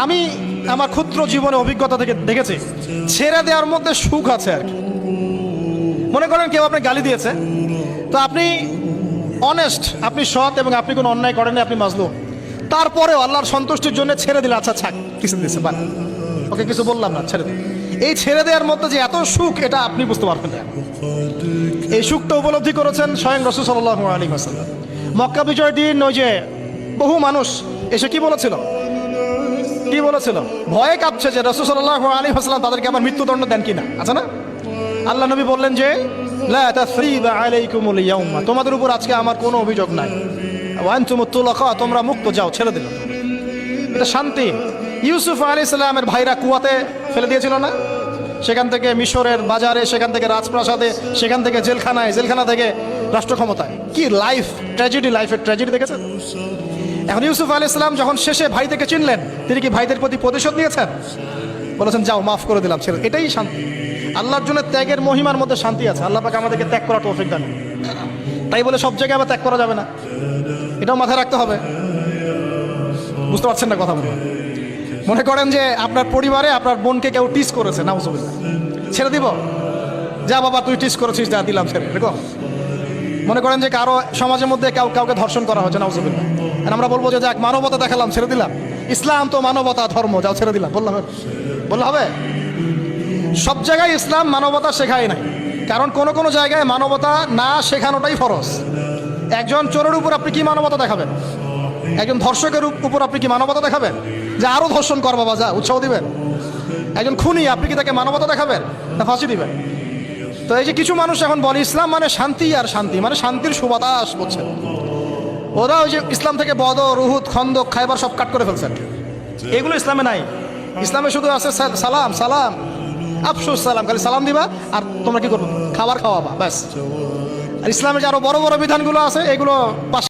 আমি আমার ক্ষুদ্র জীবনে অভিজ্ঞতা থেকে দেখেছি ছেড়ে দেওয়ার মধ্যে সুখ আছে আর কি। মনে করেন কেউ আপনি গালি দিয়েছে, তো আপনি অনেস্ট, আপনি সৎ এবং আপনি কোনো অন্যায় করেননি, আপনি মাজলুম, তারপরেও আল্লাহর সন্তুষ্টির জন্য ছেড়ে দিলে, আচ্ছা ছাক, কিছু দিয়েছে বান, ওকে কিছু বললাম না, ছেড়ে দিন। এই ছেড়ে দেওয়ার মধ্যে যে এত সুখ, এটা আপনি বুঝতে পারবেন না। এই সুখটা উপলব্ধি করেছেন স্বয়ং রাসূল সাল্লাল্লাহু আলাইহি ওয়াসাল্লাম। মক্কা বিজয়ের দিন ওই যে বহু মানুষ এসে কি বলেছিল, ভয়ে কাঁপছে যে রাসূল সাল্লাল্লাহু আলাইহি ওয়াসাল্লাম তাদেরকে আবার মৃত্যুদণ্ড দেন কিনা, আছে না? আল্লাহ নবী বললেন যে লা তাসরিবা আলাইকুমুল ইয়াউমা, তোমাদের উপর আজকে আমার কোনো অভিযোগ নাই, ওয়া আনতুমুত তুলাকা, তোমরা মুক্ত, যাও, ছেড়ে দিল। এটা শান্তি। ইউসুফ আলাইহিস সালামের ভাইরা কুয়াতে ফেলে দিয়েছিল না, সেখান থেকে মিশরের বাজারে, সেখান থেকে রাজপ্রাসাদে, সেখান থেকে জেলখানায়, জেলখানা থেকে রাষ্ট্র ক্ষমতায়। কি লাইফ ট্র্যাজেডি, লাইফের ট্র্যাজেডি দেখেছেন? এখন ইউসুফ আলাইহিস সালাম যখন শেষে ভাই থেকে চিনলেন, তিনি কি ভাইদের প্রতি প্রতিশোধ নিয়েছেন? বলেছেন যাও, মাফ করে দিলাম, ছেড়ে। এটাই শান্তি। আল্লাহর জন্য ত্যাগের মহিমার মধ্যে শান্তি আছে। আল্লাহ পাক আমাদেরকে ত্যাগ করার তৌফিক দান। তাই বলে সব জায়গায় আবার ত্যাগ করা যাবে না, এটাও মাথায় রাখতে হবে। বুঝতে পারছেন না কথা? মনে করেন যে আপনার পরিবারে আপনার বোনকে কেউ টিস করেছে, নাউজুবিল্লাহ, ছেড়ে দিব? যা বাবা, তুই টিস করেছিস, যা, দিলাম, ছেড়ে। এরকম মনে করেন যে কারো সমাজের মধ্যে কাউকে ধর্ষণ করা হচ্ছে, নাউজুবিল্লাহ, আমরা বলবো যে যাক, মানবতা দেখালাম, ছেড়ে দিলাম, ইসলাম তো মানবতা ধর্ম, যাও, ছেড়ে দিলাম, বললে হবে? সব জায়গায় ইসলাম মানবতা শেখায় নাই, কারণ কোনো জায়গায় মানবতা না শেখানোটাই ফরজ। একজন চোরের উপর আপনি কি মানবতা দেখাবেন? একজন ধর্ষকের উপর আপনি কি মানবতা দেখাবেন যে আরো ধর্ষণ কর বাবা, যা, উৎসাহ দিবেন? একজন খুনি, আপনি কি তাকে মানবতা দেখাবেন না ফাঁসি দিবেন? তো এই যে কিছু মানুষ এখন বলে ইসলাম মানে শান্তি, আর শান্তি মানে শান্তির সুবাতাস, বলছেন ওরা। ওই যে ইসলাম থেকে বদর, উহুদ, খন্দক, খায়বার সব কাট করে ফেলছেন। এগুলো ইসলামে নাই। ইসলামে শুধু আছে সালাম, সালাম, আফসুস সালাম, খালি সালাম দিবা আর তোমরা কি করবো, খাবার খাওয়াবা, ব্যাস। আর ইসলামে যে আরো বড় বড় বিধানগুলো আছে, এগুলো